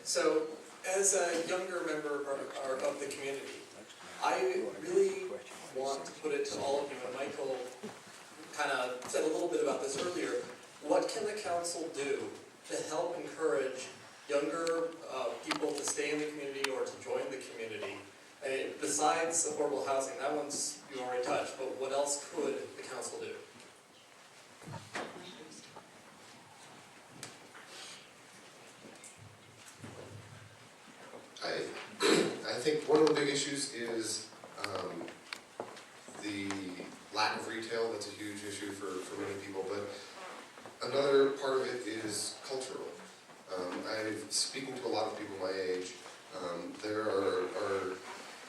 So, as a younger member of the community, I really want to put it to all of you, and Michael kind of said a little bit about this earlier. What can the council do to help encourage younger people to stay in the community or to join the community? Besides affordable housing, that one's you already touched, but what else could the council do? I think one of the big issues is the lack of retail. That's a huge issue for many people, but another part of it is cultural. I'm speaking to a lot of people my age. There are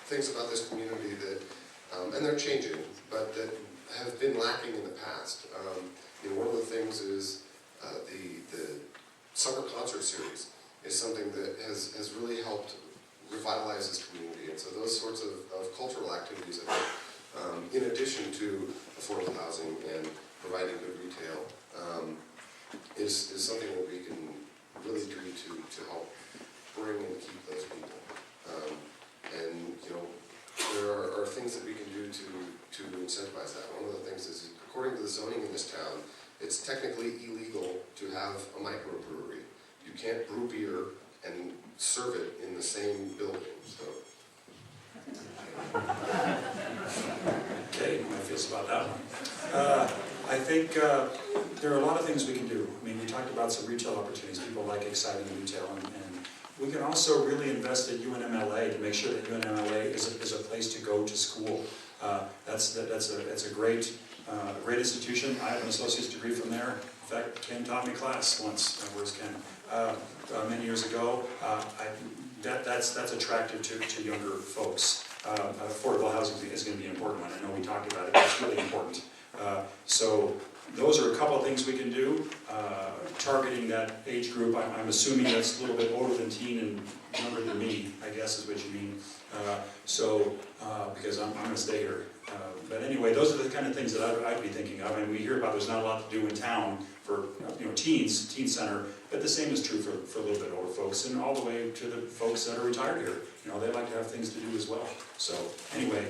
things about this community that, and they're changing, but that have been lacking in the past. One of the things is the summer concert series is something that has really helped revitalize this community. And so those sorts of cultural activities, I think, in addition to affordable housing and providing good retail, is something that we can really do to help bring and keep those people. And there are things that we can do to incentivize that. One of the things is, according to the zoning in this town, it's technically illegal to have a microbrewery. You can't brew beer and serve it in the same building. So. Okay, my feels about that one. I think there are a lot of things we can do. I mean, we talked about some retail opportunities. People like exciting retail, and we can also really invest at UNMLA to make sure that UNMLA is a place to go to school. That's a great institution. I have an associate's degree from there. In fact, Ken taught me class once. Where's Ken? Many years ago. That's attractive to younger folks. Affordable housing is going to be an important one. I know we talked about it, but it's really important. So those are a couple of things we can do. Targeting that age group, I'm assuming that's a little bit older than teen and younger than me, I guess is what you mean. Because I'm going to stay here. But anyway, those are the kind of things that I'd be thinking of. And we hear about there's not a lot to do in town for teens, teen center, but the same is true for a little bit older folks, and all the way to the folks that are retired here. They like to have things to do as well. So anyway,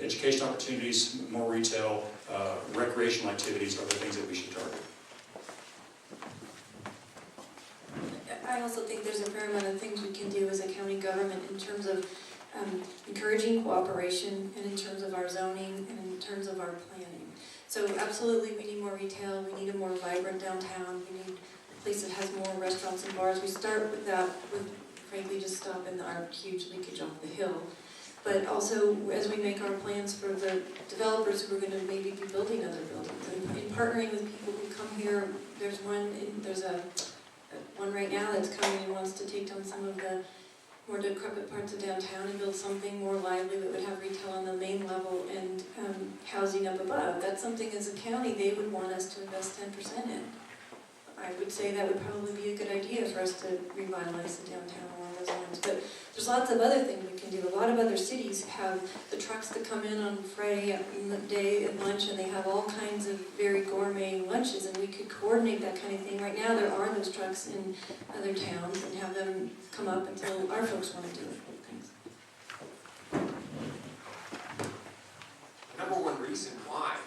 education opportunities, more retail, recreational activities are the things that we should target. I also think there's a fair amount of things we can do as a county government in terms of encouraging cooperation, and in terms of our zoning, and in terms of our planning. So absolutely we need more retail, we need a more vibrant downtown, we need a place that has more restaurants and bars. We start with that, with frankly just stopping our huge leakage off the hill. But also, as we make our plans for the developers who are going to maybe be building other buildings, and in partnering with people who come here, there's one right now that's coming and wants to take down some of the more decrepit parts of downtown and build something more lively that would have retail on the main level and housing up above. That's something as a county they would want us to invest 10% in. I would say that would probably be a good idea for us to revitalize the downtown along those lines. But there's lots of other things we can do. A lot of other cities have the trucks that come in on Friday day at lunch, and they have all kinds of very gourmet lunches, and we could coordinate that kind of thing. Right now there are those trucks in other towns, and have them come up until our folks want to do it. Thanks. The number one reason why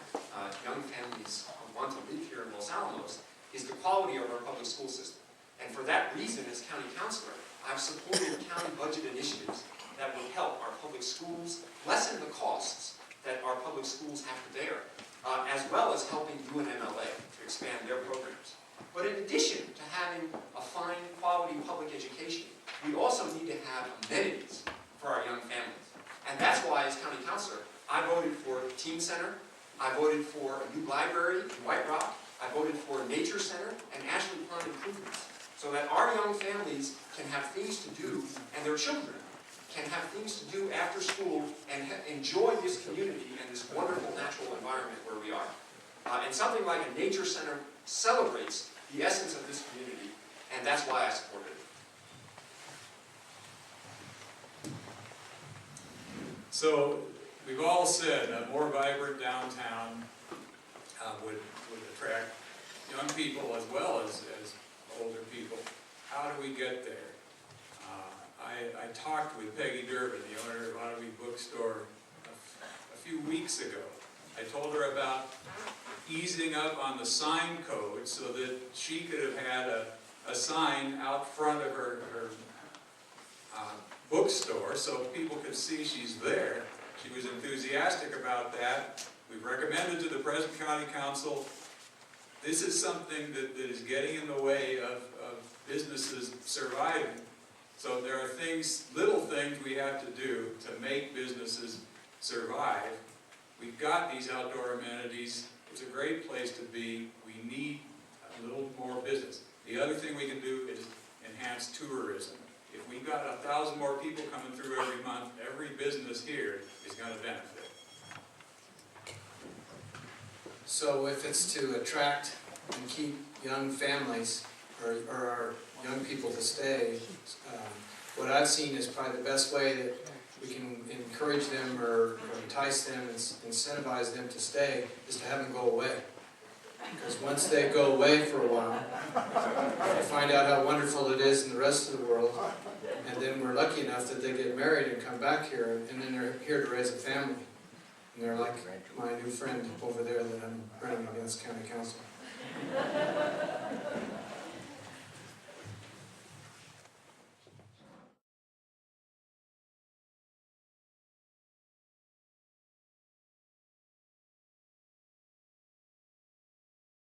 young families want to live here in Los Alamos is the quality of our public school system. And for that reason, as county councilor, I've supported county budget initiatives that will help our public schools lessen the costs that our public schools have to bear, as well as helping UNMLA to expand their programs. But in addition to having a fine quality public education, we also need to have amenities for our young families. And that's why, as county councilor, I voted for Teen Center, I voted for a new library in White Rock, I voted for a nature center and Ashley Pond improvements, so that our young families can have things to do, and their children can have things to do after school and enjoy this community and this wonderful natural environment where we are. And something like a nature center celebrates the essence of this community, and that's why I supported it. So we've all said a more vibrant downtown would attract young people as well as older people. How do we get there? I talked with Peggy Durbin, the owner of Ottawee Bookstore, a few weeks ago. I told her about easing up on the sign code so that she could have had a sign out front of her bookstore so people could see she's there. She was enthusiastic about that. We've recommended to the Preston County Council. This is something that is getting in the way of businesses surviving. So there are things, little things we have to do to make businesses survive. We've got these outdoor amenities. It's a great place to be. We need a little more business. The other thing we can do is enhance tourism. If we got 1,000 more people coming through every month, every business here is going to benefit. So if it's to attract and keep young families or our young people to stay, what I've seen is probably the best way that we can encourage them or entice them and incentivize them to stay is to have them go away. Because once they go away for a while, they find out how wonderful it is in the rest of the world, and then we're lucky enough that they get married and come back here, and then they're here to raise a family. And they're like my new friend over there that I'm running against county council.